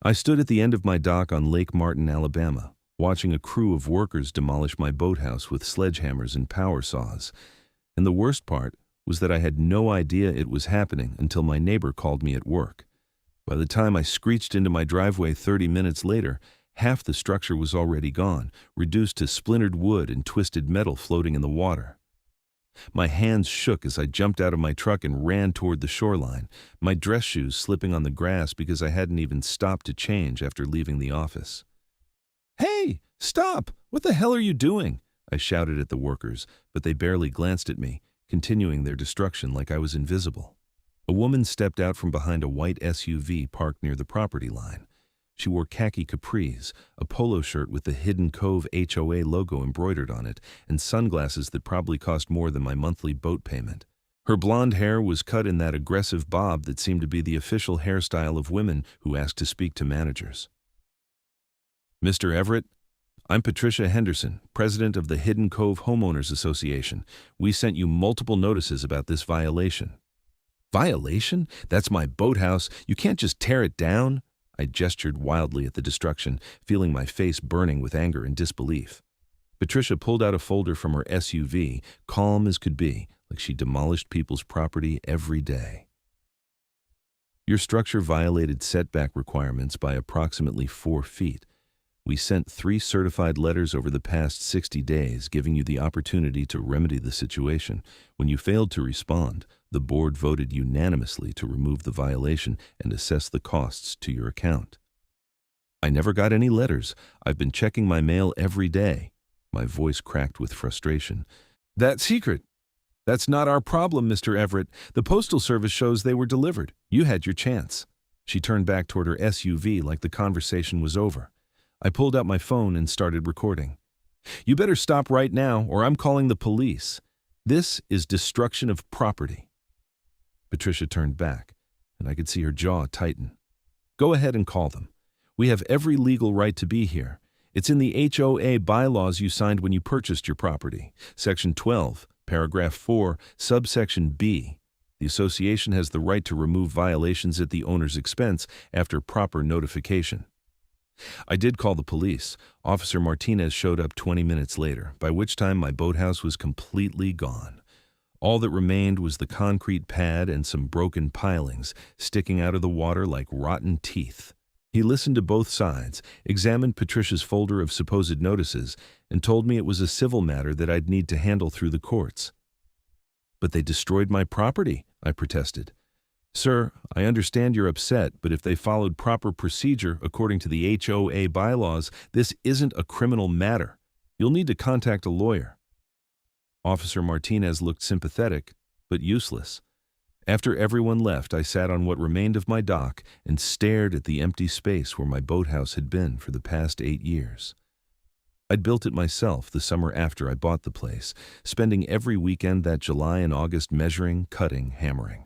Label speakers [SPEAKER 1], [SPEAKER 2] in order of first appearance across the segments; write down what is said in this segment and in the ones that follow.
[SPEAKER 1] I stood at the end of my dock on Lake Martin, Alabama, watching a crew of workers demolish my boathouse with sledgehammers and power saws. And the worst part was that I had no idea it was happening until my neighbor called me at work. By the time I screeched into my driveway 30 minutes later, half the structure was already gone, reduced to splintered wood and twisted metal floating in the water. My hands shook as I jumped out of my truck and ran toward the shoreline, my dress shoes slipping on the grass because I hadn't even stopped to change after leaving the office. "Hey, stop! What the hell are you doing?" I shouted at the workers, but they barely glanced at me, continuing their destruction like I was invisible. A woman stepped out from behind a white SUV parked near the property line. She wore khaki capris, a polo shirt with the Hidden Cove HOA logo embroidered on it, and sunglasses that probably cost more than my monthly boat payment. Her blonde hair was cut in that aggressive bob that seemed to be the official hairstyle of women who asked to speak to managers. "Mr. Everett, I'm Patricia Henderson, president of the Hidden Cove Homeowners Association. We sent you multiple notices about this violation." "Violation? That's my boathouse. You can't just tear it down." I gestured wildly at the destruction, feeling my face burning with anger and disbelief. Patricia pulled out a folder from her SUV, calm as could be, like she demolished people's property every day. "Your structure violated setback requirements by approximately 4 feet. We sent 3 certified letters over the past 60 days giving you the opportunity to remedy the situation. When you failed to respond, the board voted unanimously to remove the violation and assess the costs to your account." "I never got any letters. I've been checking my mail every day." My voice cracked with frustration. "That's secret. That's not our problem, Mr. Everett. The Postal Service shows they were delivered. You had your chance." She turned back toward her SUV like the conversation was over. I pulled out my phone and started recording. "You better stop right now or I'm calling the police. This is destruction of property." Patricia turned back, and I could see her jaw tighten. "Go ahead and call them. We have every legal right to be here. It's in the HOA bylaws you signed when you purchased your property. Section 12, paragraph 4, subsection B. The association has the right to remove violations at the owner's expense after proper notification." I did call the police. Officer Martinez showed up 20 minutes later, by which time my boathouse was completely gone. All that remained was the concrete pad and some broken pilings sticking out of the water like rotten teeth. He listened to both sides, examined Patricia's folder of supposed notices, and told me it was a civil matter that I'd need to handle through the courts. "But they destroyed my property," I protested. "Sir, I understand you're upset, but if they followed proper procedure according to the HOA bylaws, this isn't a criminal matter. You'll need to contact a lawyer." Officer Martinez looked sympathetic, but useless. After everyone left, I sat on what remained of my dock and stared at the empty space where my boathouse had been for the past 8 years. I'd built it myself the summer after I bought the place, spending every weekend that July and August measuring, cutting, hammering.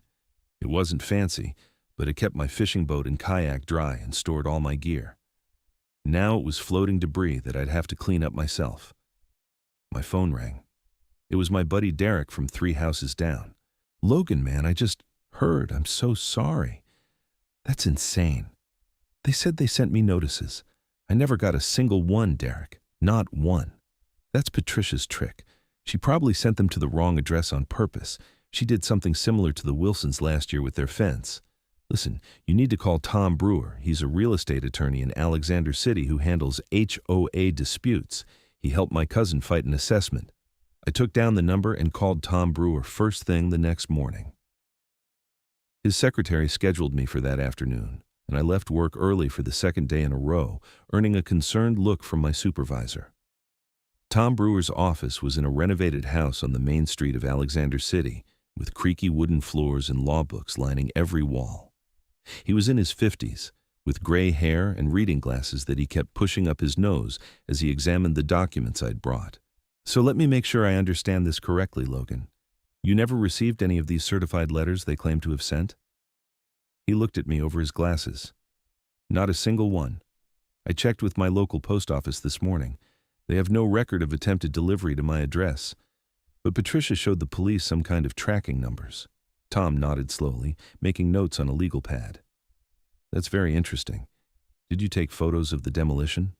[SPEAKER 1] It wasn't fancy, but it kept my fishing boat and kayak dry and stored all my gear. Now it was floating debris that I'd have to clean up myself. My phone rang. It was my buddy Derek from 3 houses down. "Logan, man, I just heard. I'm so sorry." "That's insane. They said they sent me notices. I never got a single one, Derek. Not one." "That's Patricia's trick. She probably sent them to the wrong address on purpose. She did something similar to the Wilsons last year with their fence. Listen, you need to call Tom Brewer. He's a real estate attorney in Alexander City who handles HOA disputes. He helped my cousin fight an assessment." I took down the number and called Tom Brewer first thing the next morning. His secretary scheduled me for that afternoon, and I left work early for the second day in a row, earning a concerned look from my supervisor. Tom Brewer's office was in a renovated house on the main street of Alexander City, with creaky wooden floors and law books lining every wall. He was in his 50s, with gray hair and reading glasses that he kept pushing up his nose as he examined the documents I'd brought. "So let me make sure I understand this correctly, Logan. You never received any of these certified letters they claim to have sent?" He looked at me over his glasses. "Not a single one. I checked with my local post office this morning. They have no record of attempted delivery to my address. But Patricia showed the police some kind of tracking numbers." Tom nodded slowly, making notes on a legal pad. "That's very interesting. Did you take photos of the demolition?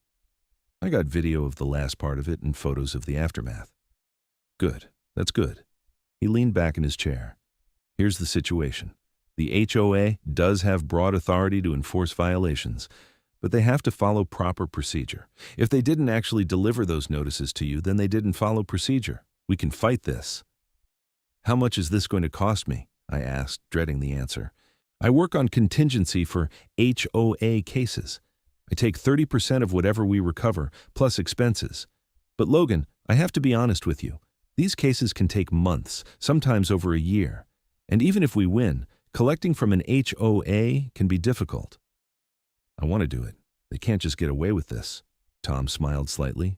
[SPEAKER 1] I got video of the last part of it and photos of the aftermath. Good. That's good. He leaned back in his chair. Here's the situation. The HOA does have broad authority to enforce violations, but they have to follow proper procedure. If they didn't actually deliver those notices to you, then they didn't follow procedure. We can fight this. How much is this going to cost me? I asked, dreading the answer. I work on contingency for HOA cases. I take 30% of whatever we recover, plus expenses. But Logan, I have to be honest with you. These cases can take months, sometimes over a year. And even if we win, collecting from an HOA can be difficult. I want to do it. They can't just get away with this. Tom smiled slightly.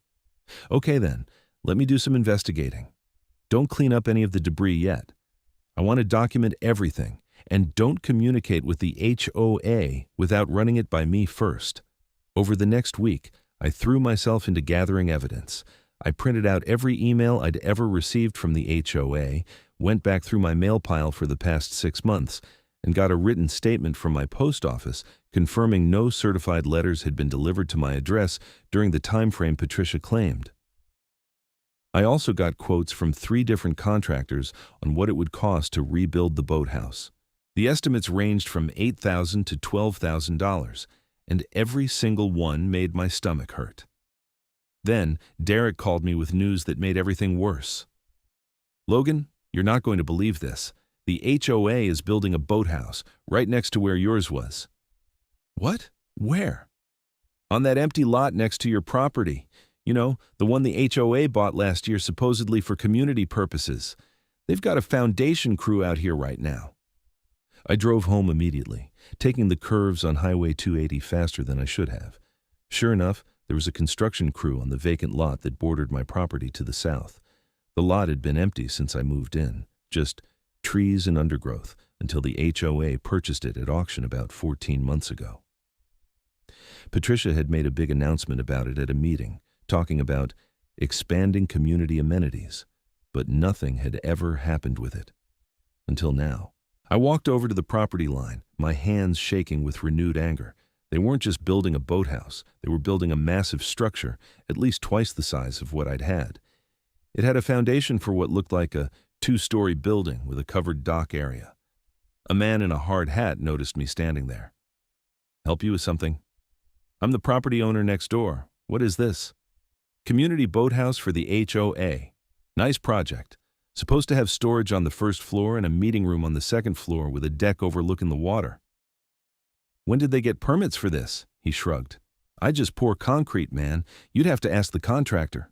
[SPEAKER 1] Okay then, let me do some investigating. Don't clean up any of the debris yet. I want to document everything, and don't communicate with the HOA without running it by me first. Over the next week, I threw myself into gathering evidence. I printed out every email I'd ever received from the HOA, went back through my mail pile for the past 6 months, and got a written statement from my post office confirming no certified letters had been delivered to my address during the time frame Patricia claimed. I also got quotes from 3 different contractors on what it would cost to rebuild the boathouse. The estimates ranged from $8,000 to $12,000, and every single one made my stomach hurt. Then, Derek called me with news that made everything worse. Logan, you're not going to believe this. The HOA is building a boathouse right next to where yours was. What? Where? On that empty lot next to your property. You know, the one the HOA bought last year supposedly for community purposes. They've got a foundation crew out here right now. I drove home immediately, taking the curves on Highway 280 faster than I should have. Sure enough, there was a construction crew on the vacant lot that bordered my property to the south. The lot had been empty since I moved in, just trees and undergrowth, until the HOA purchased it at auction about 14 months ago. Patricia had made a big announcement about it at a meeting, talking about expanding community amenities, but nothing had ever happened with it. Until now. I walked over to the property line, my hands shaking with renewed anger. They weren't just building a boathouse, they were building a massive structure, at least twice the size of what I'd had. It had a foundation for what looked like a 2-story building with a covered dock area. A man in a hard hat noticed me standing there. Help you with something? I'm the property owner next door. What is this? Community boathouse for the HOA. Nice project. Supposed to have storage on the first floor and a meeting room on the second floor with a deck overlooking the water. When did they get permits for this? He shrugged. I just pour concrete, man. You'd have to ask the contractor.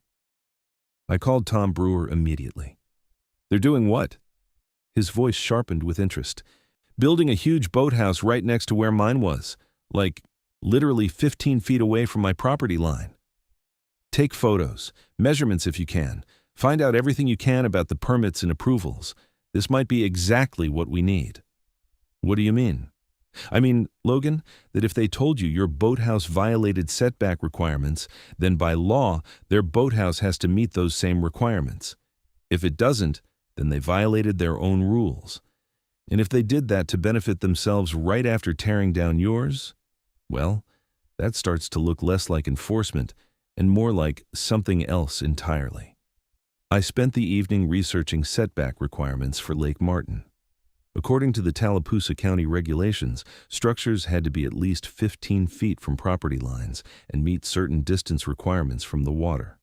[SPEAKER 1] I called Tom Brewer immediately. They're doing what? His voice sharpened with interest. Building a huge boathouse right next to where mine was. Like, literally 15 feet away from my property line. Take photos, measurements if you can. Find out everything you can about the permits and approvals. This might be exactly what we need. What do you mean? I mean, Logan, that if they told you your boathouse violated setback requirements, then by law, their boathouse has to meet those same requirements. If it doesn't, then they violated their own rules. And if they did that to benefit themselves right after tearing down yours, well, that starts to look less like enforcement and more like something else entirely. I spent the evening researching setback requirements for Lake Martin. According to the Tallapoosa County regulations, structures had to be at least 15 feet from property lines and meet certain distance requirements from the water.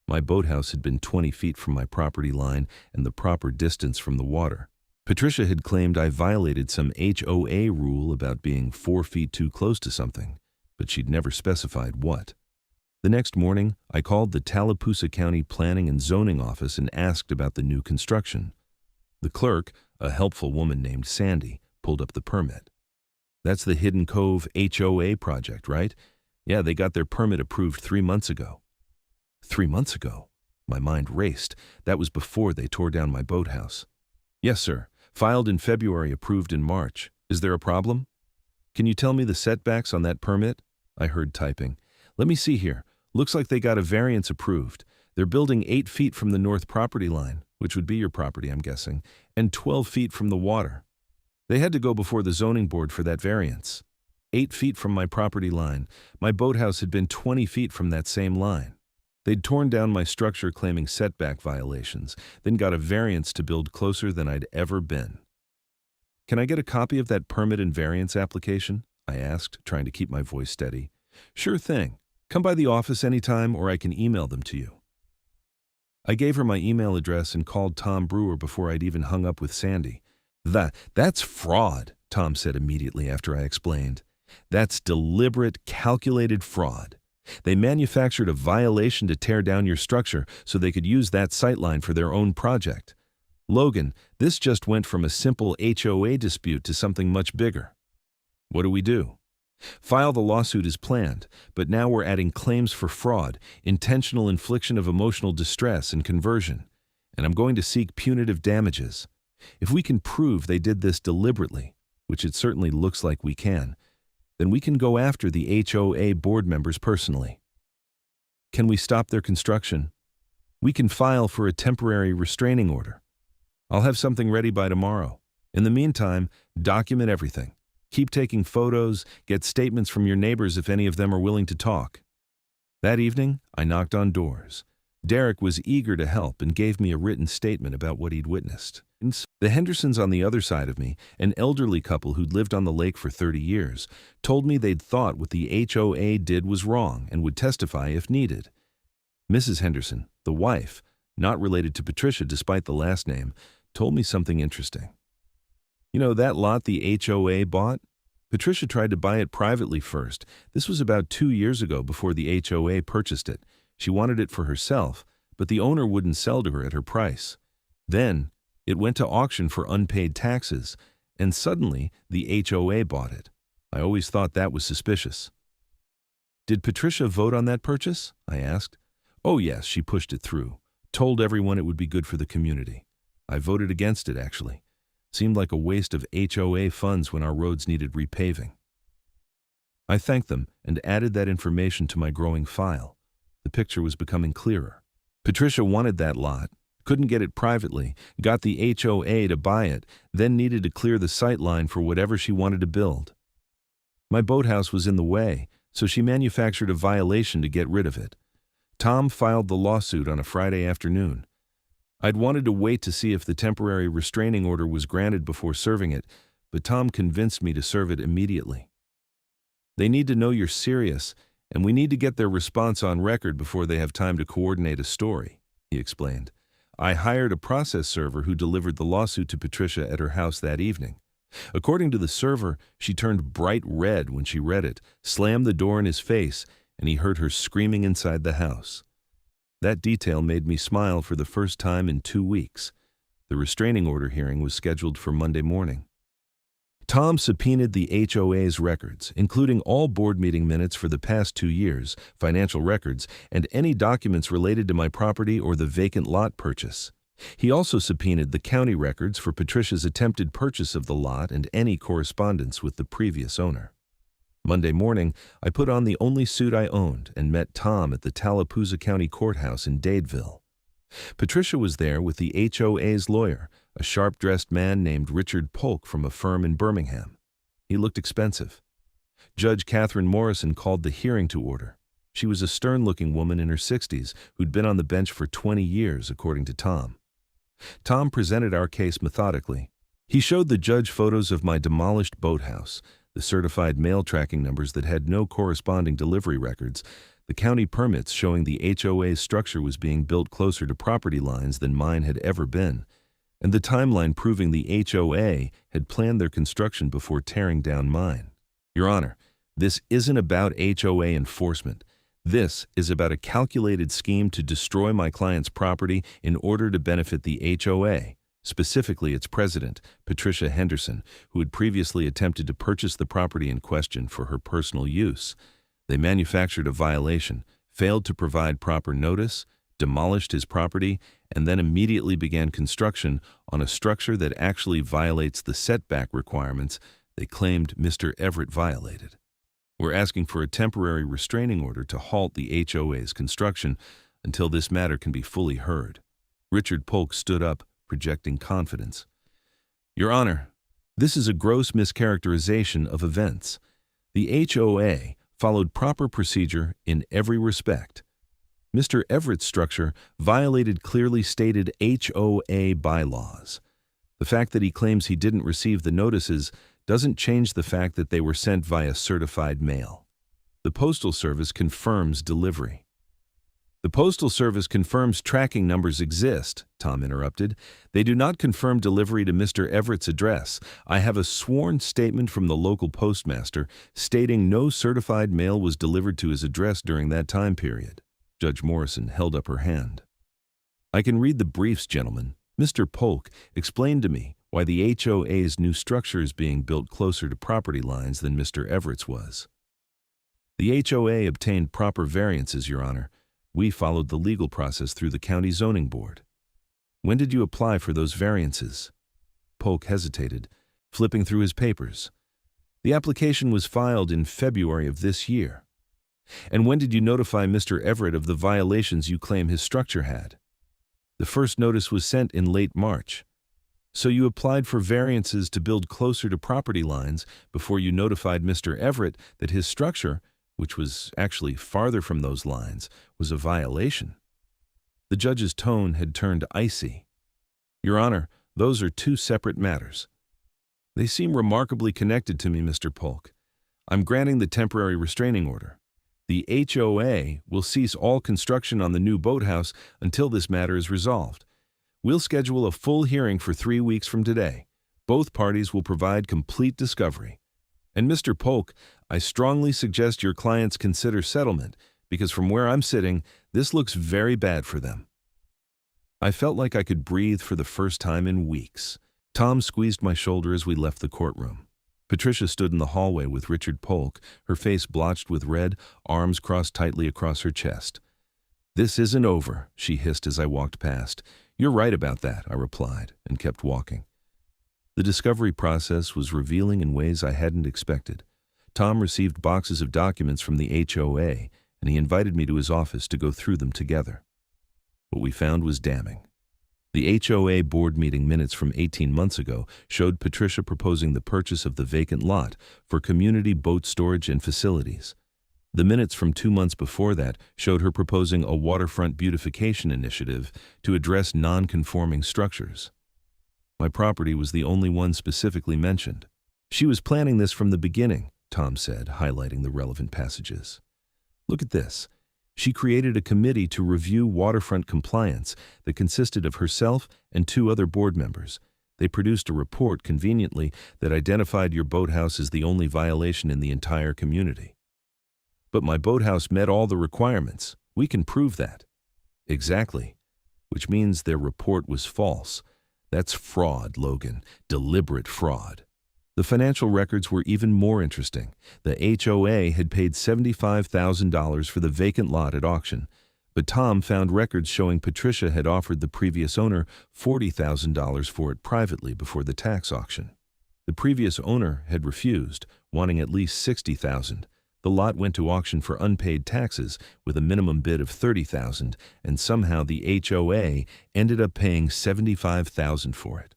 [SPEAKER 1] My boathouse had been 20 feet from my property line and the proper distance from the water. Patricia had claimed I violated some HOA rule about being 4 feet too close to something, but she'd never specified what. The next morning, I called the Tallapoosa County Planning and Zoning Office and asked about the new construction. The clerk, a helpful woman named Sandy, pulled up the permit. That's the Hidden Cove HOA project, right? Yeah, they got their permit approved 3 months ago. 3 months ago? My mind raced. That was before they tore down my boathouse. Yes, sir. Filed in February, approved in March. Is there a problem? Can you tell me the setbacks on that permit? I heard typing. Let me see here. Looks like they got a variance approved. They're building 8 feet from the north property line, which would be your property, I'm guessing, and 12 feet from the water. They had to go before the zoning board for that variance. 8 feet from my property line. My boathouse had been 20 feet from that same line. They'd torn down my structure claiming setback violations, then got a variance to build closer than I'd ever been. Can I get a copy of that permit and variance application? I asked, trying to keep my voice steady. Sure thing. Come by the office anytime or I can email them to you. I gave her my email address and called Tom Brewer before I'd even hung up with Sandy. That's fraud, Tom said immediately after I explained. That's deliberate, calculated fraud. They manufactured a violation to tear down your structure so they could use that sightline for their own project. Logan, this just went from a simple HOA dispute to something much bigger. What do? File the lawsuit as planned, but now we're adding claims for fraud, intentional infliction of emotional distress, and conversion. And I'm going to seek punitive damages. If we can prove they did this deliberately, which it certainly looks like we can, then we can go after the HOA board members personally. Can we stop their construction? We can file for a temporary restraining order. I'll have something ready by tomorrow. In the meantime, document everything. Keep taking photos, get statements from your neighbors if any of them are willing to talk. That evening, I knocked on doors. Derek was eager to help and gave me a written statement about what he'd witnessed. The Hendersons on the other side of me, an elderly couple who'd lived on the lake for 30 years, told me they'd thought what the HOA did was wrong and would testify if needed. Mrs. Henderson, the wife, not related to Patricia despite the last name, told me something interesting. You know that lot the HOA bought? Patricia tried to buy it privately first. This was about 2 years ago before the HOA purchased it. She wanted it for herself, but the owner wouldn't sell to her at her price. Then, it went to auction for unpaid taxes, and suddenly the HOA bought it. I always thought that was suspicious. Did Patricia vote on that purchase? I asked. Oh yes, she pushed it through. Told everyone it would be good for the community. I voted against it, actually. Seemed like a waste of HOA funds when our roads needed repaving. I thanked them and added that information to my growing file. The picture was becoming clearer. Patricia wanted that lot, couldn't get it privately, got the HOA to buy it, then needed to clear the sight line for whatever she wanted to build. My boathouse was in the way, so she manufactured a violation to get rid of it. Tom filed the lawsuit on a Friday afternoon. I'd wanted to wait to see if the temporary restraining order was granted before serving it, but Tom convinced me to serve it immediately. They need to know you're serious, and we need to get their response on record before they have time to coordinate a story, he explained. I hired a process server who delivered the lawsuit to Patricia at her house that evening. According to the server, she turned bright red when she read it, slammed the door in his face, and he heard her screaming inside the house. That detail made me smile for the first time in 2 weeks. The restraining order hearing was scheduled for Monday morning. Tom subpoenaed the HOA's records, including all board meeting minutes for the past 2 years, financial records, and any documents related to my property or the vacant lot purchase. He also subpoenaed the county records for Patricia's attempted purchase of the lot and any correspondence with the previous owner. Monday morning, I put on the only suit I owned and met Tom at the Tallapoosa County Courthouse in Dadeville. Patricia was there with the HOA's lawyer, a sharp-dressed man named Richard Polk from a firm in Birmingham. He looked expensive. Judge Catherine Morrison called the hearing to order. She was a stern-looking woman in her 60s who'd been on the bench for 20 years, according to Tom. Tom presented our case methodically. He showed the judge photos of my demolished boathouse, the certified mail tracking numbers that had no corresponding delivery records, the county permits showing the HOA's structure was being built closer to property lines than mine had ever been, and the timeline proving the HOA had planned their construction before tearing down mine. Your Honor, this isn't about HOA enforcement. This is about a calculated scheme to destroy my client's property in order to benefit the HOA. Specifically its president, Patricia Henderson, who had previously attempted to purchase the property in question for her personal use. They manufactured a violation, failed to provide proper notice, demolished his property, and then immediately began construction on a structure that actually violates the setback requirements they claimed Mr. Everett violated. We're asking for a temporary restraining order to halt the HOA's construction until this matter can be fully heard. Richard Polk stood up, projecting confidence. Your Honor, this is a gross mischaracterization of events. The HOA followed proper procedure in every respect. Mr. Everett's structure violated clearly stated HOA bylaws. The fact that he claims he didn't receive the notices doesn't change the fact that they were sent via certified mail. The Postal Service confirms delivery. The Postal Service confirms tracking numbers exist, Tom interrupted. They do not confirm delivery to Mr. Everett's address. I have a sworn statement from the local postmaster stating no certified mail was delivered to his address during that time period. Judge Morrison held up her hand. I can read the briefs, gentlemen. Mr. Polk explained to me why the HOA's new structure is being built closer to property lines than Mr. Everett's was. The HOA obtained proper variances, Your Honor. We followed the legal process through the county zoning board. When did you apply for those variances? Polk hesitated, flipping through his papers. The application was filed in February of this year. And when did you notify Mr. Everett of the violations you claim his structure had? The first notice was sent in late March. So you applied for variances to build closer to property lines before you notified Mr. Everett that his structure, which was actually farther from those lines, was a violation. The judge's tone had turned icy. Your Honor, those are two separate matters. They seem remarkably connected to me, Mr. Polk. I'm granting the temporary restraining order. The HOA will cease all construction on the new boathouse until this matter is resolved. We'll schedule a full hearing for 3 weeks from today. Both parties will provide complete discovery. And Mr. Polk, I strongly suggest your clients consider settlement, because from where I'm sitting, this looks very bad for them. I felt like I could breathe for the first time in weeks. Tom squeezed my shoulder as we left the courtroom. Patricia stood in the hallway with Richard Polk, her face blotched with red, arms crossed tightly across her chest. This isn't over, she hissed as I walked past. You're right about that, I replied, and kept walking. The discovery process was revealing in ways I hadn't expected. Tom received boxes of documents from the HOA, and he invited me to his office to go through them together. What we found was damning. The HOA board meeting minutes from 18 months ago showed Patricia proposing the purchase of the vacant lot for community boat storage and facilities. The minutes from 2 months before that showed her proposing a waterfront beautification initiative to address non-conforming structures. My property was the only one specifically mentioned. She was planning this from the beginning, Tom said, highlighting the relevant passages. Look at this. She created a committee to review waterfront compliance that consisted of herself and 2 other board members. They produced a report, conveniently, that identified your boathouse as the only violation in the entire community. But my boathouse met all the requirements. We can prove that. Exactly. Which means their report was false. That's fraud, Logan. Deliberate fraud. The financial records were even more interesting. The HOA had paid $75,000 for the vacant lot at auction, but Tom found records showing Patricia had offered the previous owner $40,000 for it privately before the tax auction. The previous owner had refused, wanting at least $60,000. The lot went to auction for unpaid taxes with a minimum bid of $30,000, and somehow the HOA ended up paying $75,000 for it.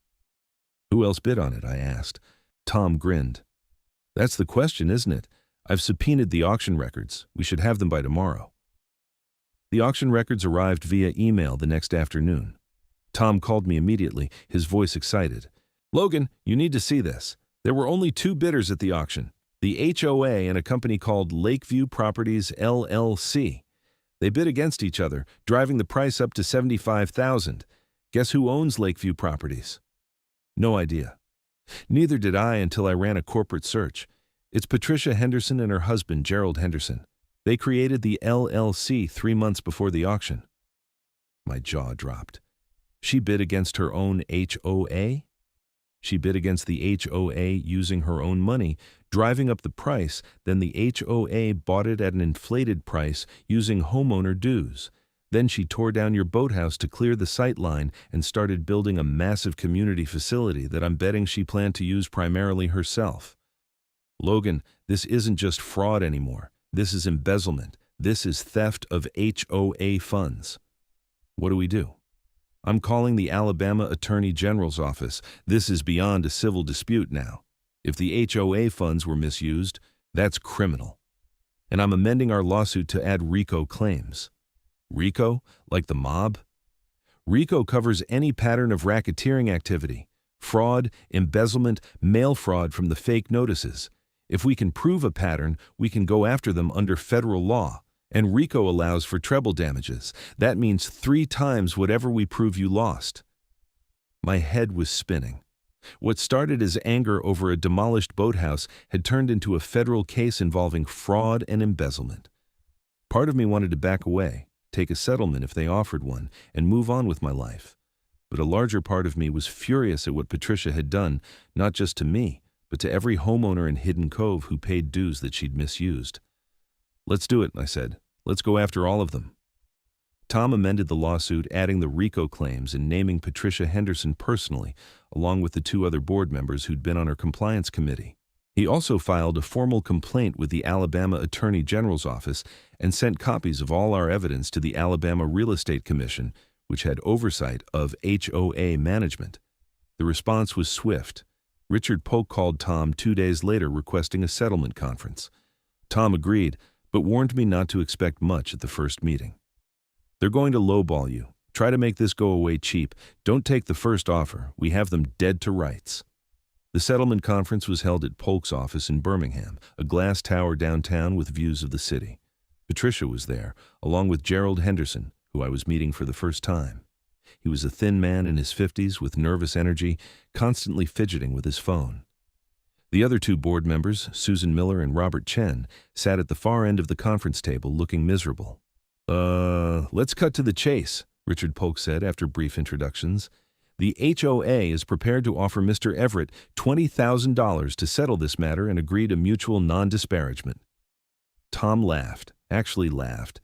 [SPEAKER 1] Who else bid on it? I asked. Tom grinned. That's the question, isn't it? I've subpoenaed the auction records. We should have them by tomorrow. The auction records arrived via email the next afternoon. Tom called me immediately, his voice excited. Logan, you need to see this. There were only 2 bidders at the auction. The HOA and a company called Lakeview Properties, LLC. They bid against each other, driving the price up to $75,000. Guess who owns Lakeview Properties? No idea. Neither did I until I ran a corporate search. It's Patricia Henderson and her husband, Gerald Henderson. They created the LLC 3 months before the auction. My jaw dropped. She bid against her own HOA? She bid against the HOA using her own money, driving up the price, then the HOA bought it at an inflated price using homeowner dues. Then she tore down your boathouse to clear the sight line and started building a massive community facility that I'm betting she planned to use primarily herself. Logan, this isn't just fraud anymore. This is embezzlement. This is theft of HOA funds. What do we do? I'm calling the Alabama Attorney General's office. This is beyond a civil dispute now. If the HOA funds were misused, That's criminal. And I'm amending our lawsuit to add RICO claims. RICO? Like the mob? RICO covers any pattern of racketeering activity, fraud, embezzlement, mail fraud from the fake notices. If we can prove a pattern, we can go after them under federal law. And RICO allows for treble damages. That means 3 times whatever we prove you lost. My head was spinning. What started as anger over a demolished boathouse had turned into a federal case involving fraud and embezzlement. Part of me wanted to back away, take a settlement if they offered one, and move on with my life. But a larger part of me was furious at what Patricia had done, not just to me, but to every homeowner in Hidden Cove who paid dues that she'd misused. "Let's do it," I said. "Let's go after all of them." Tom amended the lawsuit, adding the RICO claims and naming Patricia Henderson personally, along with the 2 other board members who'd been on her compliance committee. He also filed a formal complaint with the Alabama Attorney General's office and sent copies of all our evidence to the Alabama Real Estate Commission, which had oversight of HOA management. The response was swift. Richard Polk called Tom 2 days later requesting a settlement conference. Tom agreed, but warned me not to expect much at the first meeting. "They're going to lowball you. Try to make this go away cheap. Don't take the first offer. We have them dead to rights." The settlement conference was held at Polk's office in Birmingham, a glass tower downtown with views of the city. Patricia was there, along with Gerald Henderson, who I was meeting for the first time. He was a thin man in his 50s with nervous energy, constantly fidgeting with his phone. The other 2 board members, Susan Miller and Robert Chen, sat at the far end of the conference table looking miserable. Let's cut to the chase," Richard Polk said after brief introductions. "The HOA is prepared to offer Mr. Everett $20,000 to settle this matter and agree to mutual non-disparagement." Tom laughed, actually laughed.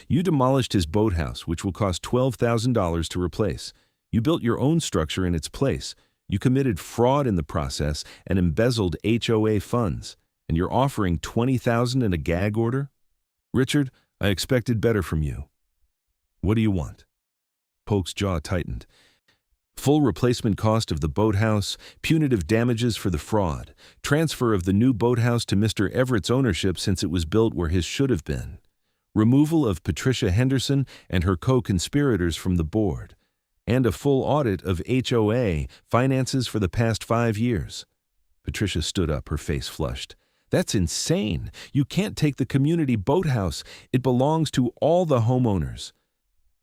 [SPEAKER 1] "You demolished his boathouse, which will cost $12,000 to replace. You built your own structure in its place. You committed fraud in the process and embezzled HOA funds. And you're offering $20,000 in a gag order? Richard, I expected better from you. What do you want?" Polk's jaw tightened. "Full replacement cost of the boathouse, punitive damages for the fraud, transfer of the new boathouse to Mr. Everett's ownership since it was built where his should have been, removal of Patricia Henderson and her co-conspirators from the board, and a full audit of HOA finances for the past 5 years. Patricia stood up, her face flushed. "That's insane. You can't take the community boathouse. It belongs to all the homeowners."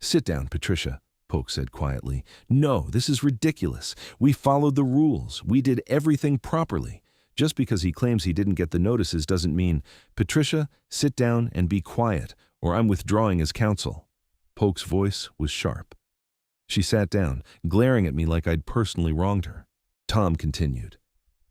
[SPEAKER 1] "Sit down, Patricia," Polk said quietly. "No, this is ridiculous. We followed the rules. We did everything properly. Just because he claims he didn't get the notices doesn't mean—" "Patricia, sit down and be quiet, or I'm withdrawing as counsel." Polk's voice was sharp. She sat down, glaring at me like I'd personally wronged her. Tom continued.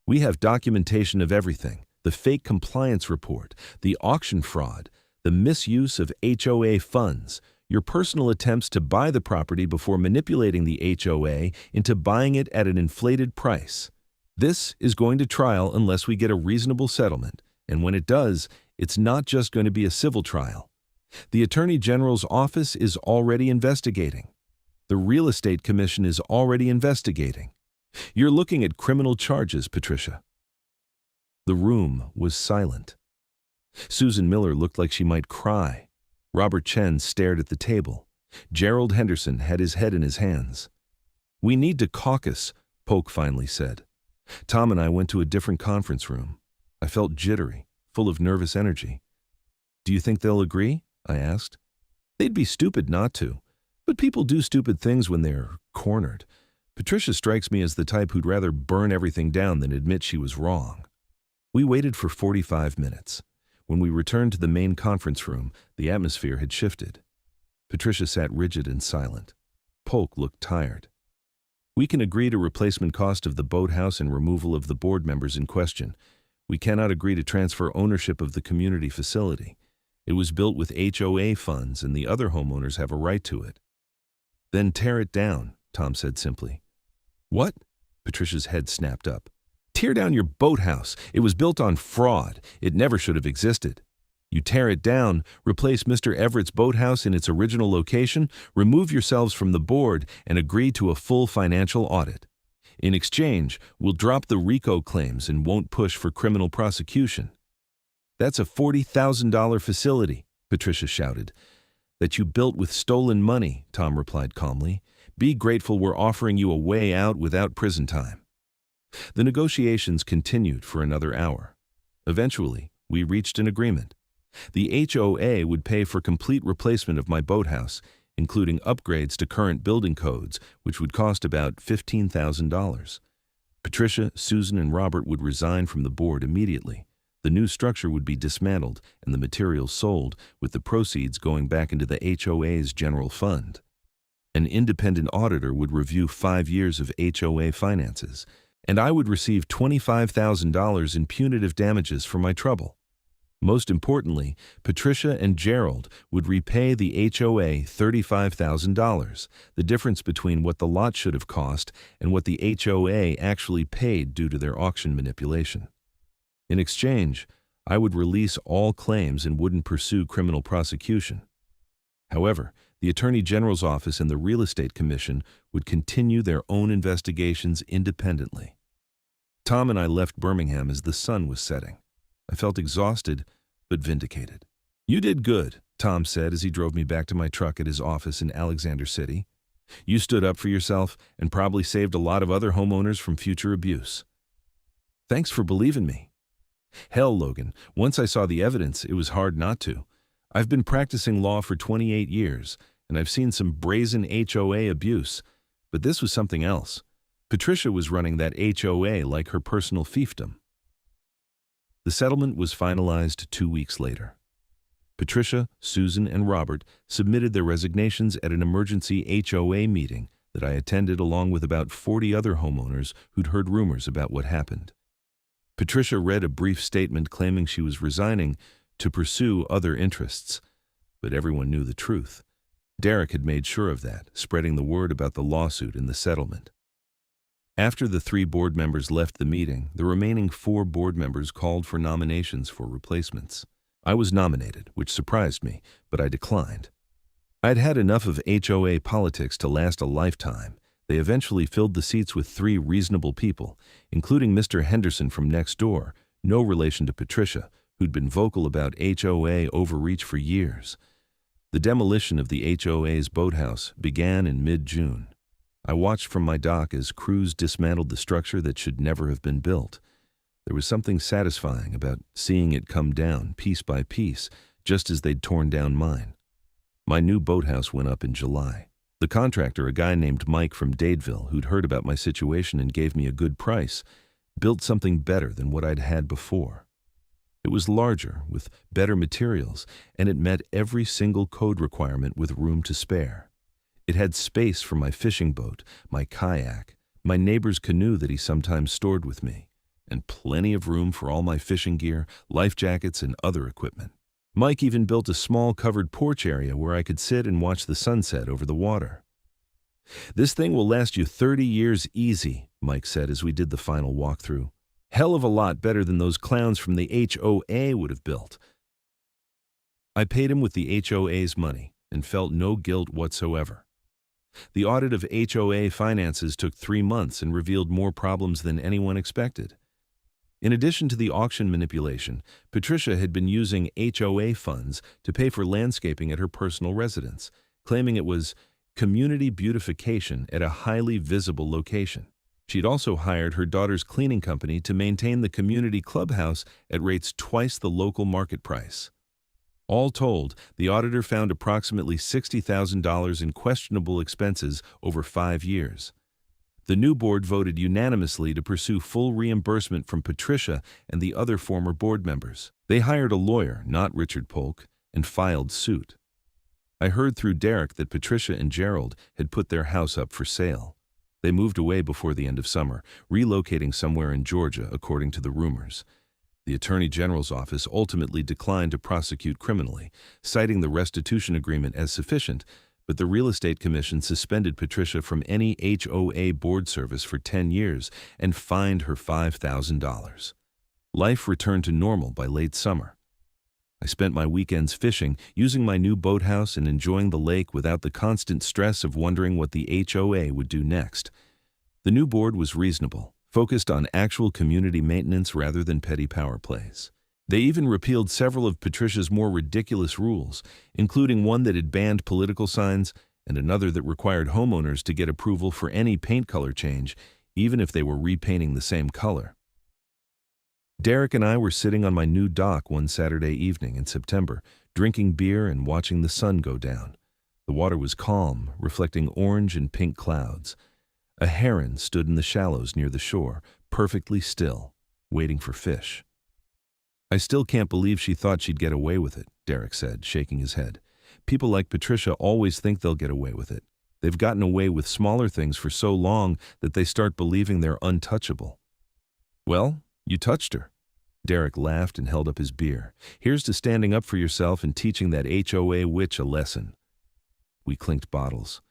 [SPEAKER 1] "We have documentation of everything. The fake compliance report, the auction fraud, the misuse of HOA funds, your personal attempts to buy the property before manipulating the HOA into buying it at an inflated price. This is going to trial unless we get a reasonable settlement, and when it does, it's not just going to be a civil trial. The Attorney General's office is already investigating. The Real Estate Commission is already investigating. You're looking at criminal charges, Patricia." The room was silent. Susan Miller looked like she might cry. Robert Chen stared at the table. Gerald Henderson had his head in his hands. "We need to caucus," Polk finally said. Tom and I went to a different conference room. I felt jittery, full of nervous energy. "Do you think they'll agree?" I asked. "They'd be stupid not to. But people do stupid things when they're cornered. Patricia strikes me as the type who'd rather burn everything down than admit she was wrong." We waited for 45 minutes. When we returned to the main conference room, the atmosphere had shifted. Patricia sat rigid and silent. Polk looked tired. "We can agree to replacement cost of the boathouse and removal of the board members in question. We cannot agree to transfer ownership of the community facility. It was built with HOA funds and the other homeowners have a right to it." "Then tear it down," Tom said simply. "What?" Patricia's head snapped up. "Tear down your boathouse. It was built on fraud. It never should have existed. You tear it down, replace Mr. Everett's boathouse in its original location, remove yourselves from the board, and agree to a full financial audit. In exchange, we'll drop the RICO claims and won't push for criminal prosecution." "That's a $40,000 facility," Patricia shouted. "That you built with stolen money," Tom replied calmly. "Be grateful we're offering you a way out without prison time." The negotiations continued for another hour. Eventually, we reached an agreement. The HOA would pay for complete replacement of my boathouse, including upgrades to current building codes, which would cost about $15,000. Patricia, Susan, and Robert would resign from the board immediately. The new structure would be dismantled and the materials sold, with the proceeds going back into the HOA's general fund. An independent auditor would review 5 years of HOA finances, and I would receive $25,000 in punitive damages for my trouble. Most importantly, Patricia and Gerald would repay the HOA $35,000, the difference between what the lot should have cost and what the HOA actually paid due to their auction manipulation. In exchange, I would release all claims and wouldn't pursue criminal prosecution. However, the Attorney General's office and the Real Estate Commission would continue their own investigations independently. Tom and I left Birmingham as the sun was setting. I felt exhausted, but vindicated. "You did good," Tom said as he drove me back to my truck at his office in Alexander City. "You stood up for yourself and probably saved a lot of other homeowners from future abuse." "Thanks for believing me." "Hell, Logan, once I saw the evidence, it was hard not to. I've been practicing law for 28 years, and I've seen some brazen HOA abuse, but this was something else. Patricia was running that HOA like her personal fiefdom." The settlement was finalized 2 weeks later. Patricia, Susan, and Robert submitted their resignations at an emergency HOA meeting that I attended along with about 40 other homeowners who'd heard rumors about what happened. Patricia read a brief statement claiming she was resigning to pursue other interests, but everyone knew the truth. Derek had made sure of that, spreading the word about the lawsuit and the settlement. After the 3 board members left the meeting, the remaining 4 board members called for nominations for replacements. I was nominated, which surprised me, but I declined. I'd had enough of HOA politics to last a lifetime. They eventually filled the seats with 3 reasonable people, including Mr. Henderson from next door, no relation to Patricia, who'd been vocal about HOA overreach for years. The demolition of the HOA's boathouse began in mid-June. I watched from my dock as crews dismantled the structure that should never have been built. There was something satisfying about seeing it come down piece by piece, just as they'd torn down mine. My new boathouse went up in July. The contractor, a guy named Mike from Dadeville, who'd heard about my situation and gave me a good price, built something better than what I'd had before. It was larger, with better materials, and it met every single code requirement with room to spare. It had space for my fishing boat, my kayak, my neighbor's canoe that he sometimes stored with me, and plenty of room for all my fishing gear, life jackets, and other equipment. Mike even built a small covered porch area where I could sit and watch the sunset over the water. "This thing will last you 30 years easy," Mike said as we did the final walkthrough. "Hell of a lot better than those clowns from the HOA would have built." I paid him with the HOA's money and felt no guilt whatsoever. The audit of HOA finances took 3 months and revealed more problems than anyone expected. In addition to the auction manipulation, Patricia had been using HOA funds to pay for landscaping at her personal residence, claiming it was community beautification at a highly visible location. She'd also hired her daughter's cleaning company to maintain the community clubhouse at rates twice the local market price. All told, the auditor found approximately $60,000 in questionable expenses over 5 years. The new board voted unanimously to pursue full reimbursement from Patricia and the other former board members. They hired a lawyer, not Richard Polk, and filed suit. I heard through Derek that Patricia and Gerald had put their house up for sale. They moved away before the end of summer, relocating somewhere in Georgia, according to the rumors. The Attorney General's office ultimately declined to prosecute criminally, citing the restitution agreement as sufficient, but the Real Estate Commission suspended Patricia from any HOA board service for 10 years and fined her $5,000. Life returned to normal by late summer. I spent my weekends fishing, using my new boathouse and enjoying the lake without the constant stress of wondering what the HOA would do next. The new board was reasonable, focused on actual community maintenance rather than petty power plays. They even repealed several of Patricia's more ridiculous rules, including one that had banned political signs and another that required homeowners to get approval for any paint color change, even if they were repainting the same color. Derek and I were sitting on my new dock one Saturday evening in September, drinking beer and watching the sun go down. The water was calm, reflecting orange and pink clouds. A heron stood in the shallows near the shore, perfectly still, waiting for fish. "I still can't believe she thought she'd get away with it," Derek said, shaking his head. "People like Patricia always think they'll get away with it. They've gotten away with smaller things for so long that they start believing they're untouchable." "Well, you touched her." Derek laughed and held up his beer. "Here's to standing up for yourself and teaching that HOA witch a lesson." We clinked bottles.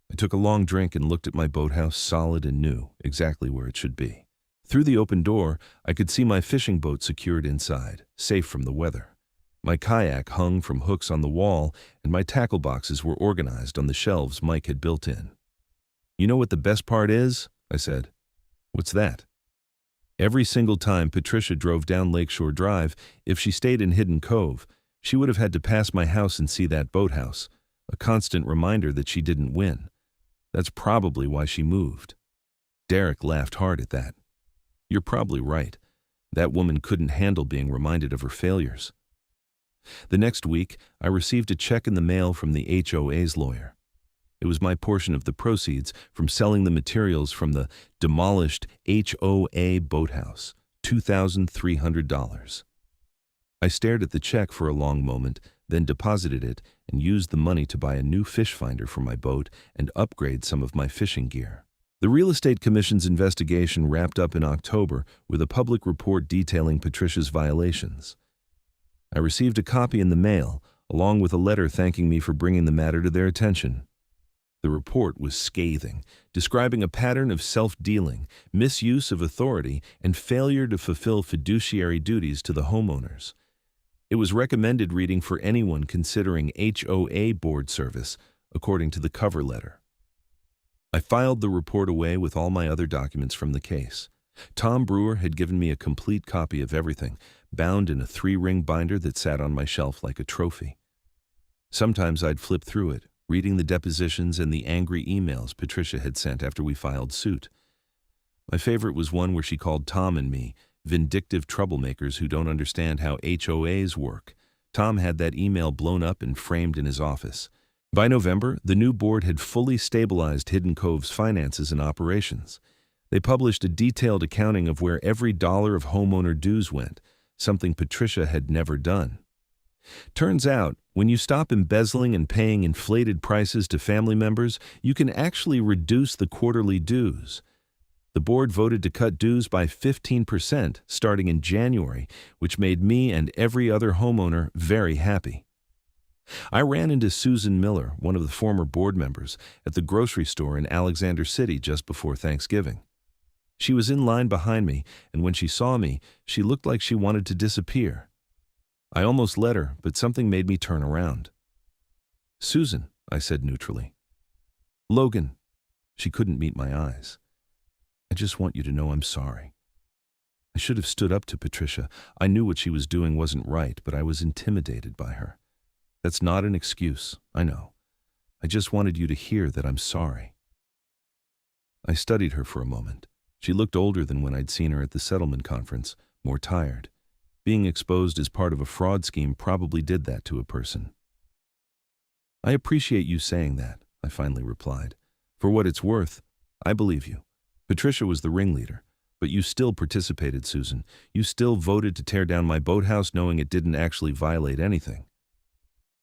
[SPEAKER 1] I took a long drink and looked at my boathouse, solid and new, exactly where it should be. Through the open door, I could see my fishing boat secured inside, safe from the weather. My kayak hung from hooks on the wall, and my tackle boxes were organized on the shelves Mike had built in. "You know what the best part is?" I said. "What's that?" Every single time Patricia drove down Lakeshore Drive, if she stayed in Hidden Cove, she would have had to pass my house and see that boathouse, a constant reminder that she didn't win. That's probably why she moved. Derek laughed hard at that. "You're probably right. That woman couldn't handle being reminded of her failures." The next week, I received a check in the mail from the HOA's lawyer. It was my portion of the proceeds from selling the materials from the demolished HOA boathouse, $2,300. I stared at the check for a long moment, then deposited it and used the money to buy a new fish finder for my boat and upgrade some of my fishing gear. The Real Estate Commission's investigation wrapped up in October with a public report detailing Patricia's violations. I received a copy in the mail, along with a letter thanking me for bringing the matter to their attention. The report was scathing, describing a pattern of self-dealing, misuse of authority, and failure to fulfill fiduciary duties to the homeowners. It was recommended reading for anyone considering HOA board service, according to the cover letter. I filed the report away with all my other documents from the case. Tom Brewer had given me a complete copy of everything, bound in a 3-ring binder that sat on my shelf like a trophy. Sometimes I'd flip through it, reading the depositions and the angry emails Patricia had sent after we filed suit. My favorite was one where she called Tom and me vindictive troublemakers who don't understand how HOAs work. Tom had that email blown up and framed in his office. By November, the new board had fully stabilized Hidden Cove's finances and operations. They published a detailed accounting of where every dollar of homeowner dues went, something Patricia had never done. Turns out, when you stop embezzling and paying inflated prices to family members, you can actually reduce the quarterly dues. The board voted to cut dues by 15% starting in January, which made me and every other homeowner very happy. I ran into Susan Miller, one of the former board members, at the grocery store in Alexander City just before Thanksgiving. She was in line behind me, and when she saw me, she looked like she wanted to disappear. I almost let her, but something made me turn around. "Susan," I said neutrally. "Logan." She couldn't meet my eyes. "I just want you to know I'm sorry. I should have stood up to Patricia. I knew what she was doing wasn't right, but I was intimidated by her. That's not an excuse, I know. I just wanted you to hear that I'm sorry." I studied her for a moment. She looked older than when I'd seen her at the settlement conference, more tired. Being exposed as part of a fraud scheme probably did that to a person. "I appreciate you saying that," I finally replied. "For what it's worth, I believe you. Patricia was the ringleader, but you still participated, Susan. You still voted to tear down my boathouse knowing it didn't actually violate anything."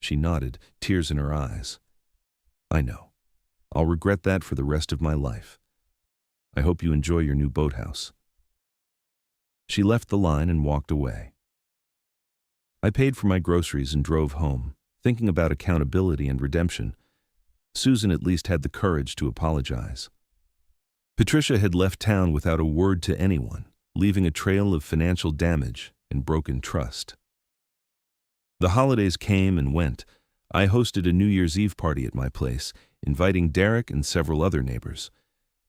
[SPEAKER 1] She nodded, tears in her eyes. "I know. I'll regret that for the rest of my life. I hope you enjoy your new boathouse." She left the line and walked away. I paid for my groceries and drove home, thinking about accountability and redemption. Susan at least had the courage to apologize. Patricia had left town without a word to anyone, leaving a trail of financial damage and broken trust. The holidays came and went. I hosted a New Year's Eve party at my place, inviting Derek and several other neighbors.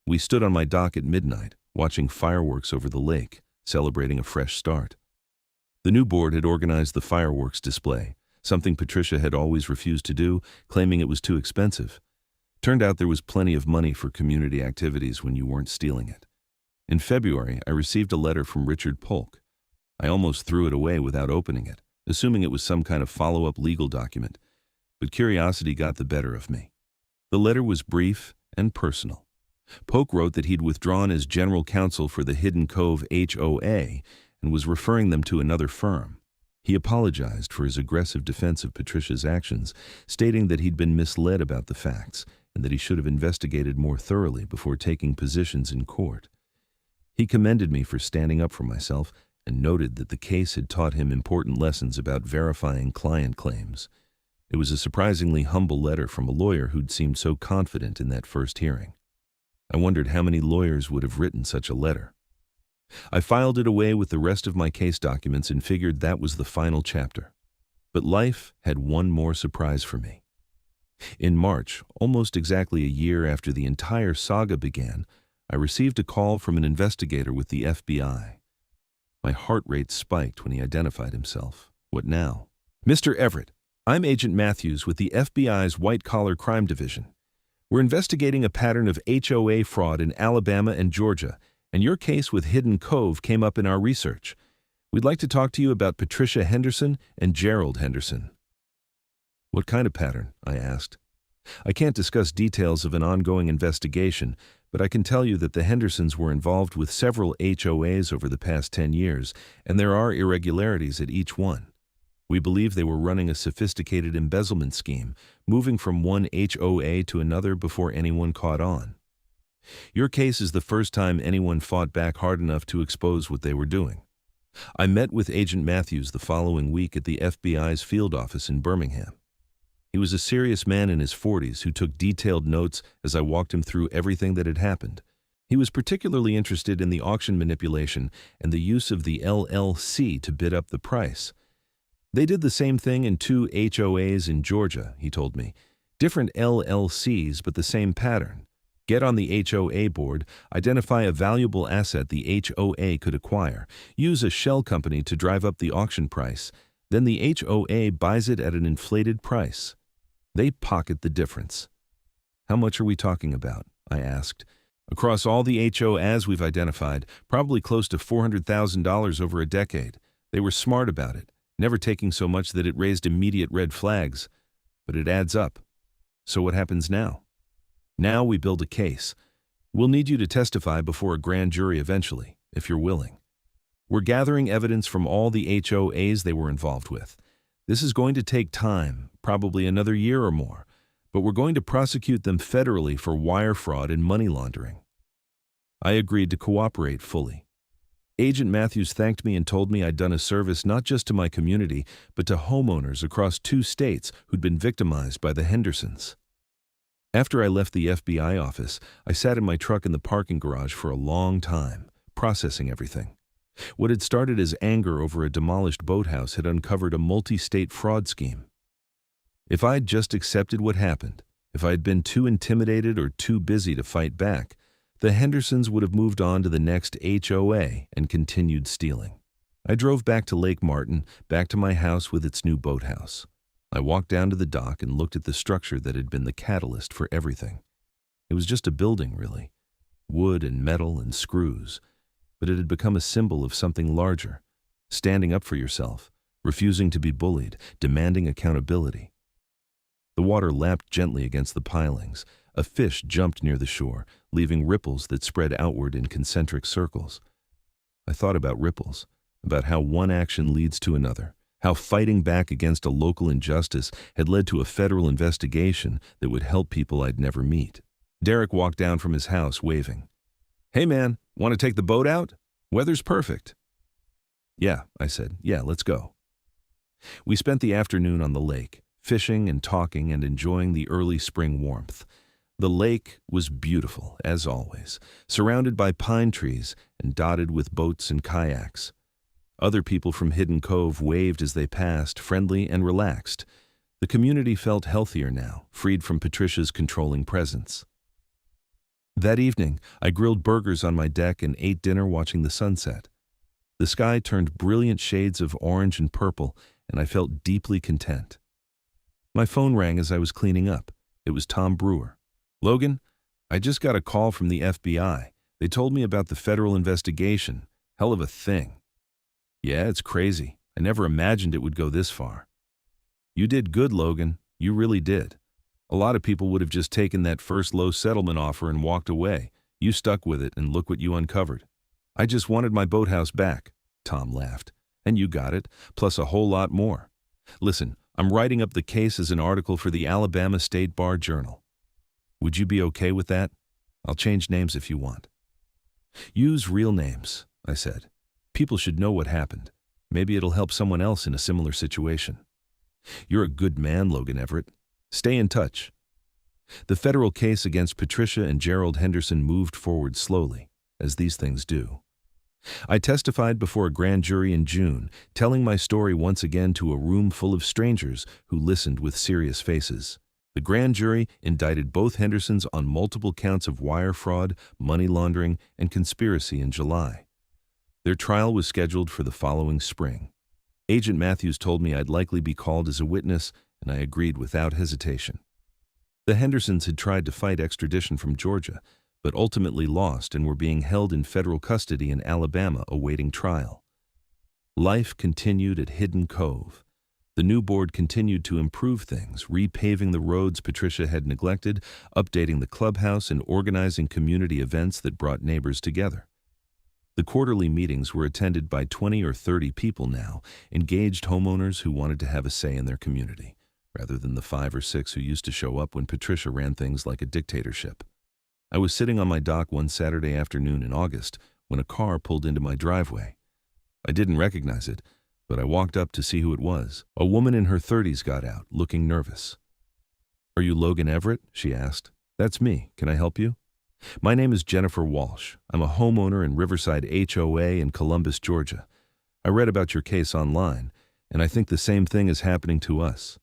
[SPEAKER 1] We stood on my dock at midnight, watching fireworks over the lake, celebrating a fresh start. The new board had organized the fireworks display, something Patricia had always refused to do, claiming it was too expensive. Turned out there was plenty of money for community activities when you weren't stealing it. In February, I received a letter from Richard Polk. I almost threw it away without opening it, assuming it was some kind of follow-up legal document, but curiosity got the better of me. The letter was brief and personal. Polk wrote that he'd withdrawn as general counsel for the Hidden Cove HOA and was referring them to another firm. He apologized for his aggressive defense of Patricia's actions, stating that he'd been misled about the facts and that he should have investigated more thoroughly before taking positions in court. He commended me for standing up for myself and noted that the case had taught him important lessons about verifying client claims. It was a surprisingly humble letter from a lawyer who'd seemed so confident in that first hearing. I wondered how many lawyers would have written such a letter. I filed it away with the rest of my case documents and figured that was the final chapter. But life had one more surprise for me. In March, almost exactly a year after the entire saga began, I received a call from an investigator with the FBI. My heart rate spiked when he identified himself. What now? "Mr. Everett, I'm Agent Matthews with the FBI's White-Collar Crime Division. We're investigating a pattern of HOA fraud in Alabama and Georgia, and your case with Hidden Cove came up in our research. We'd like to talk to you about Patricia Henderson and Gerald Henderson." "What kind of pattern?" I asked. "I can't discuss details of an ongoing investigation, but I can tell you that the Hendersons were involved with several HOAs over the past 10 years, and there are irregularities at each one. We believe they were running a sophisticated embezzlement scheme, moving from one HOA to another before anyone caught on. Your case is the first time anyone fought back hard enough to expose what they were doing." I met with Agent Matthews the following week at the FBI's field office in Birmingham. He was a serious man in his 40s who took detailed notes as I walked him through everything that had happened. He was particularly interested in the auction manipulation and the use of the LLC to bid up the price. "They did the same thing in 2 HOAs in Georgia," he told me. "Different LLCs, but the same pattern. Get on the HOA board, identify a valuable asset the HOA could acquire, use a shell company to drive up the auction price, then the HOA buys it at an inflated price. They pocket the difference." "How much are we talking about?" I asked. "Across all the HOAs we've identified, probably close to $400,000 over a decade. They were smart about it, never taking so much that it raised immediate red flags. But it adds up. So what happens now?" "Now we build a case. We'll need you to testify before a grand jury eventually, if you're willing. We're gathering evidence from all the HOAs they were involved with. This is going to take time, probably another year or more, but we're going to prosecute them federally for wire fraud and money laundering." I agreed to cooperate fully. Agent Matthews thanked me and told me I'd done a service not just to my community, but to homeowners across 2 states who'd been victimized by the Hendersons. After I left the FBI office, I sat in my truck in the parking garage for a long time, processing everything. What had started as anger over a demolished boathouse had uncovered a multi-state fraud scheme. If I'd just accepted what happened, if I'd been too intimidated or too busy to fight back, the Hendersons would have moved on to the next HOA and continued stealing. I drove back to Lake Martin, back to my house with its new boathouse. I walked down to the dock and looked at the structure that had been the catalyst for everything. It was just a building, really. Wood and metal and screws. But it had become a symbol of something larger. Standing up for yourself, refusing to be bullied, demanding accountability. The water lapped gently against the pilings. A fish jumped near the shore, leaving ripples that spread outward in concentric circles. I thought about ripples, about how one action leads to another. How fighting back against a local injustice had led to a federal investigation that would help people I'd never meet. Derek walked down from his house, waving. "Hey man, want to take the boat out? Weather's perfect." "Yeah," I said. "Yeah, let's go." We spent the afternoon on the lake, fishing and talking and enjoying the early spring warmth. The lake was beautiful, as always, surrounded by pine trees and dotted with boats and kayaks. Other people from Hidden Cove waved as they passed, friendly and relaxed. The community felt healthier now, freed from Patricia's controlling presence. That evening, I grilled burgers on my deck and ate dinner watching the sunset. The sky turned brilliant shades of orange and purple, and I felt deeply content. My phone rang as I was cleaning up. It was Tom Brewer. "Logan, I just got a call from the FBI. They told me about the federal investigation. Hell of a thing." "Yeah, it's crazy. I never imagined it would go this far." "You did good, Logan. You really did. A lot of people would have just taken that first low settlement offer and walked away. You stuck with it, and look what you uncovered." "I just wanted my boathouse back," Tom laughed. "And you got it, plus a whole lot more. Listen, I'm writing up the case as an article for the Alabama State Bar Journal. Would you be okay with that? I'll change names if you want." "Use real names," I said. "People should know what happened. Maybe it'll help someone else in a similar situation." "You're a good man, Logan Everett. Stay in touch." The federal case against Patricia and Gerald Henderson moved forward slowly, as these things do. I testified before a grand jury in June, telling my story once again to a room full of strangers who listened with serious faces. The grand jury indicted both Hendersons on multiple counts of wire fraud, money laundering, and conspiracy in July. Their trial was scheduled for the following spring. Agent Matthews told me I'd likely be called as a witness, and I agreed without hesitation. The Hendersons had tried to fight extradition from Georgia, but ultimately lost and were being held in federal custody in Alabama awaiting trial. Life continued at Hidden Cove. The new board continued to improve things, repaving the roads Patricia had neglected, updating the clubhouse, and organizing community events that brought neighbors together. The quarterly meetings were attended by 20 or 30 people now, engaged homeowners who wanted to have a say in their community, rather than the 5 or 6 who used to show up when Patricia ran things like a dictatorship. I was sitting on my dock one Saturday afternoon in August when a car pulled into my driveway. I didn't recognize it, but I walked up to see who it was. A woman in her 30s got out, looking nervous. "Are you Logan Everett?" she asked. "That's me. Can I help you?" "My name is Jennifer Walsh. I'm a homeowner in Riverside HOA in Columbus, Georgia. I read about your case online, and I think the same thing is happening to us.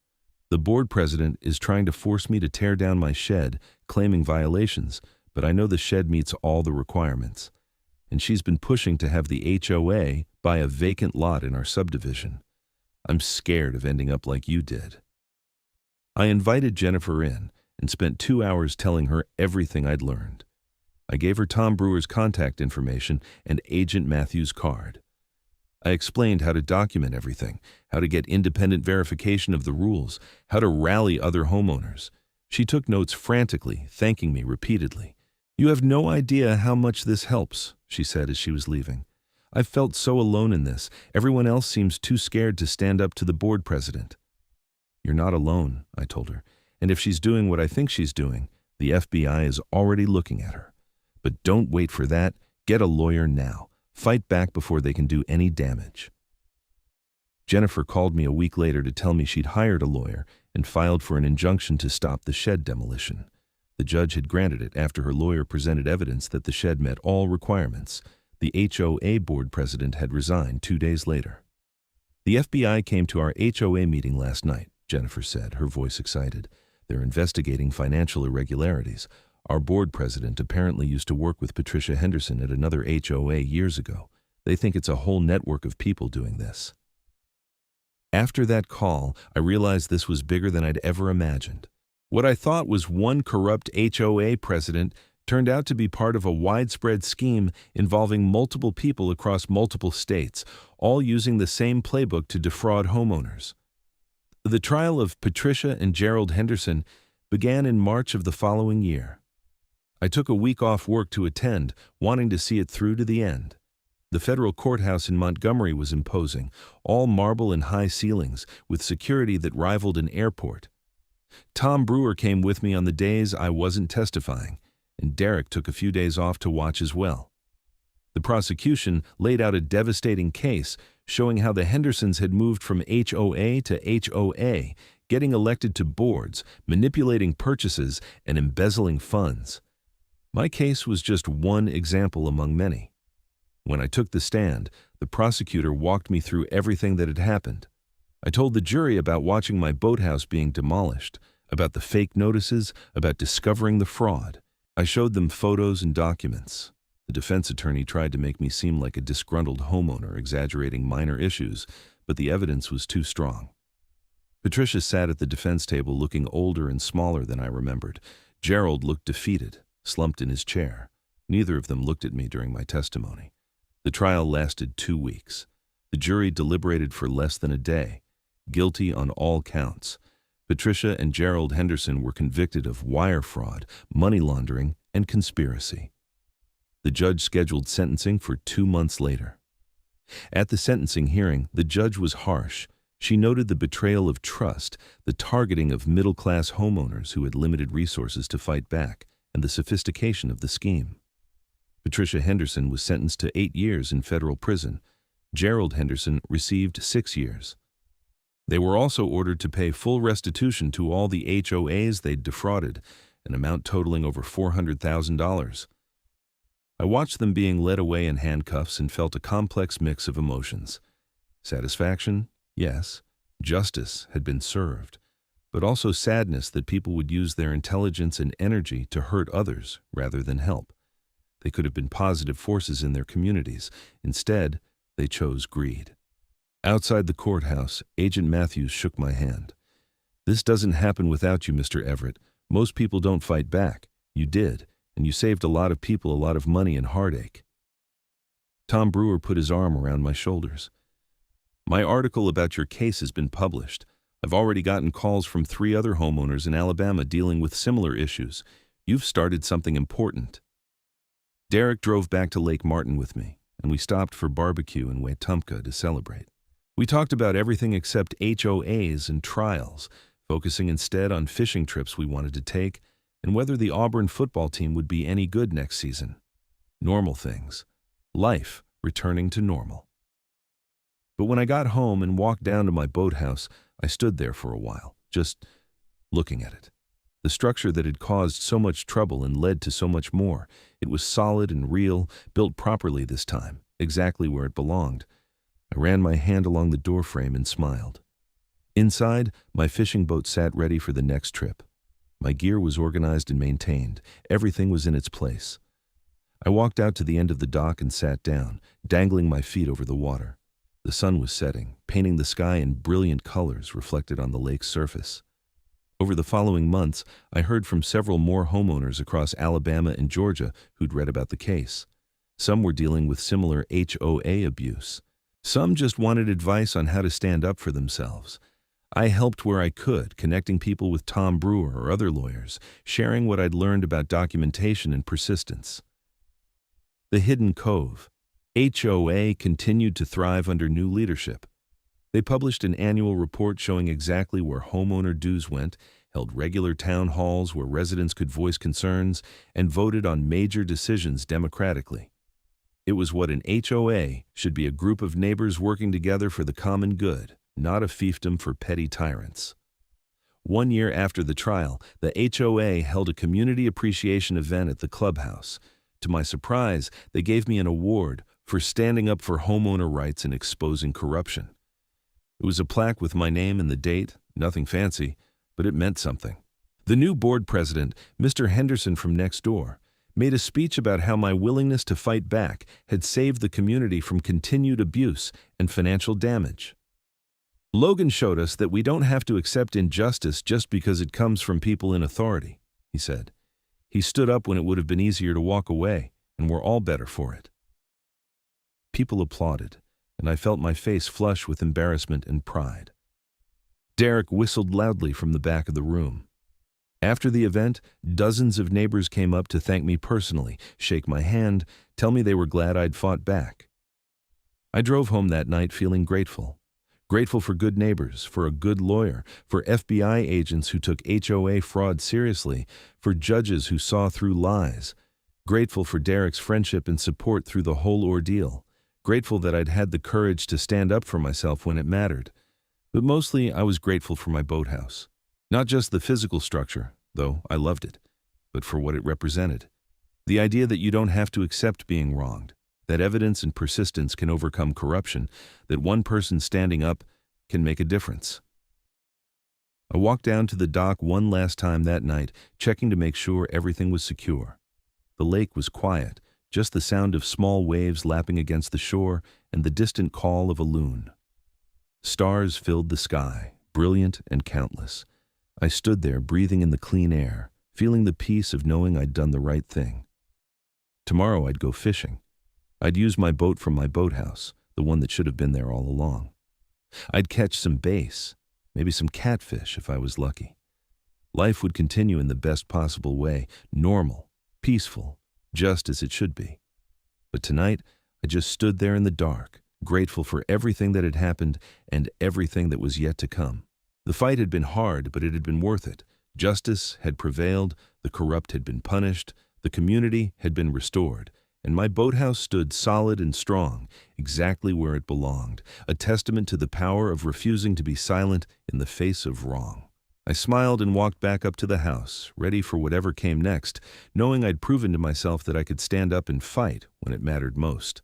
[SPEAKER 1] The board president is trying to force me to tear down my shed, claiming violations, but I know the shed meets all the requirements. And she's been pushing to have the HOA buy a vacant lot in our subdivision. I'm scared of ending up like you did." I invited Jennifer in and spent 2 hours telling her everything I'd learned. I gave her Tom Brewer's contact information and Agent Matthews' card. I explained how to document everything, how to get independent verification of the rules, how to rally other homeowners. She took notes frantically, thanking me repeatedly. "You have no idea how much this helps," she said as she was leaving. "I've felt so alone in this. Everyone else seems too scared to stand up to the board president." "You're not alone," I told her. "And if she's doing what I think she's doing, the FBI is already looking at her. But don't wait for that. Get a lawyer now. Fight back before they can do any damage." Jennifer called me a week later to tell me she'd hired a lawyer and filed for an injunction to stop the shed demolition. The judge had granted it after her lawyer presented evidence that the shed met all requirements. The HOA board president had resigned 2 days later. "The FBI came to our HOA meeting last night," Jennifer said, her voice excited. "They're investigating financial irregularities. Our board president apparently used to work with Patricia Henderson at another HOA years ago. They think it's a whole network of people doing this." After that call, I realized this was bigger than I'd ever imagined. What I thought was one corrupt HOA president turned out to be part of a widespread scheme involving multiple people across multiple states, all using the same playbook to defraud homeowners. The trial of Patricia and Gerald Henderson began in March of the following year. I took a week off work to attend, wanting to see it through to the end. The federal courthouse in Montgomery was imposing, all marble and high ceilings, with security that rivaled an airport. Tom Brewer came with me on the days I wasn't testifying, and Derek took a few days off to watch as well. The prosecution laid out a devastating case, showing how the Hendersons had moved from HOA to HOA, getting elected to boards, manipulating purchases, and embezzling funds. My case was just one example among many. When I took the stand, the prosecutor walked me through everything that had happened. I told the jury about watching my boathouse being demolished, about the fake notices, about discovering the fraud. I showed them photos and documents. The defense attorney tried to make me seem like a disgruntled homeowner exaggerating minor issues, but the evidence was too strong. Patricia sat at the defense table looking older and smaller than I remembered. Gerald looked defeated, slumped in his chair. Neither of them looked at me during my testimony. The trial lasted 2 weeks. The jury deliberated for less than a day. Guilty on all counts. Patricia and Gerald Henderson were convicted of wire fraud, money laundering, and conspiracy. The judge scheduled sentencing for 2 months later. At the sentencing hearing, the judge was harsh. She noted the betrayal of trust, the targeting of middle-class homeowners who had limited resources to fight back, and the sophistication of the scheme. Patricia Henderson was sentenced to 8 years in federal prison. Gerald Henderson received 6 years. They were also ordered to pay full restitution to all the HOAs they'd defrauded, an amount totaling over $400,000. I watched them being led away in handcuffs and felt a complex mix of emotions. Satisfaction? Yes, justice had been served, but also sadness that people would use their intelligence and energy to hurt others rather than help. They could have been positive forces in their communities. Instead, they chose greed. Outside the courthouse, Agent Matthews shook my hand. "This doesn't happen without you, Mr. Everett. Most people don't fight back. You did, and you saved a lot of people a lot of money and heartache." Tom Brewer put his arm around my shoulders. "My article about your case has been published. I've already gotten calls from 3 other homeowners in Alabama dealing with similar issues. You've started something important." Derek drove back to Lake Martin with me, and we stopped for barbecue in Wetumpka to celebrate. We talked about everything except HOAs and trials, focusing instead on fishing trips we wanted to take and whether the Auburn football team would be any good next season. Normal things. Life returning to normal. But when I got home and walked down to my boathouse, I stood there for a while, just looking at it. The structure that had caused so much trouble and led to so much more. It was solid and real, built properly this time, exactly where it belonged. I ran my hand along the doorframe and smiled. Inside, my fishing boat sat ready for the next trip. My gear was organized and maintained. Everything was in its place. I walked out to the end of the dock and sat down, dangling my feet over the water. The sun was setting, painting the sky in brilliant colors reflected on the lake's surface. Over the following months, I heard from several more homeowners across Alabama and Georgia who'd read about the case. Some were dealing with similar HOA abuse. Some just wanted advice on how to stand up for themselves. I helped where I could, connecting people with Tom Brewer or other lawyers, sharing what I'd learned about documentation and persistence. The Hidden Cove. HOA continued to thrive under new leadership. They published an annual report showing exactly where homeowner dues went, held regular town halls where residents could voice concerns, and voted on major decisions democratically. It was what an HOA should be: a group of neighbors working together for the common good, not a fiefdom for petty tyrants. 1 year after the trial, the HOA held a community appreciation event at the clubhouse. To my surprise, they gave me an award for standing up for homeowner rights and exposing corruption. It was a plaque with my name and the date, nothing fancy, but it meant something. The new board president, Mr. Henderson from next door, made a speech about how my willingness to fight back had saved the community from continued abuse and financial damage. "Logan showed us that we don't have to accept injustice just because it comes from people in authority," he said. "He stood up when it would have been easier to walk away, and we're all better for it." People applauded, and I felt my face flush with embarrassment and pride. Derek whistled loudly from the back of the room. After the event, dozens of neighbors came up to thank me personally, shake my hand, tell me they were glad I'd fought back. I drove home that night feeling grateful. Grateful for good neighbors, for a good lawyer, for FBI agents who took HOA fraud seriously, for judges who saw through lies. Grateful for Derek's friendship and support through the whole ordeal. Grateful that I'd had the courage to stand up for myself when it mattered. But mostly, I was grateful for my boathouse. Not just the physical structure, though I loved it, but for what it represented. The idea that you don't have to accept being wronged, that evidence and persistence can overcome corruption, that one person standing up can make a difference. I walked down to the dock one last time that night, checking to make sure everything was secure. The lake was quiet, just the sound of small waves lapping against the shore and the distant call of a loon. Stars filled the sky, brilliant and countless. I stood there, breathing in the clean air, feeling the peace of knowing I'd done the right thing. Tomorrow I'd go fishing. I'd use my boat from my boathouse, the one that should have been there all along. I'd catch some bass, maybe some catfish if I was lucky. Life would continue in the best possible way, normal, peaceful, just as it should be. But tonight, I just stood there in the dark, grateful for everything that had happened and everything that was yet to come. The fight had been hard, but it had been worth it. Justice had prevailed, the corrupt had been punished, the community had been restored, and my boathouse stood solid and strong, exactly where it belonged, a testament to the power of refusing to be silent in the face of wrong. I smiled and walked back up to the house, ready for whatever came next, knowing I'd proven to myself that I could stand up and fight when it mattered most.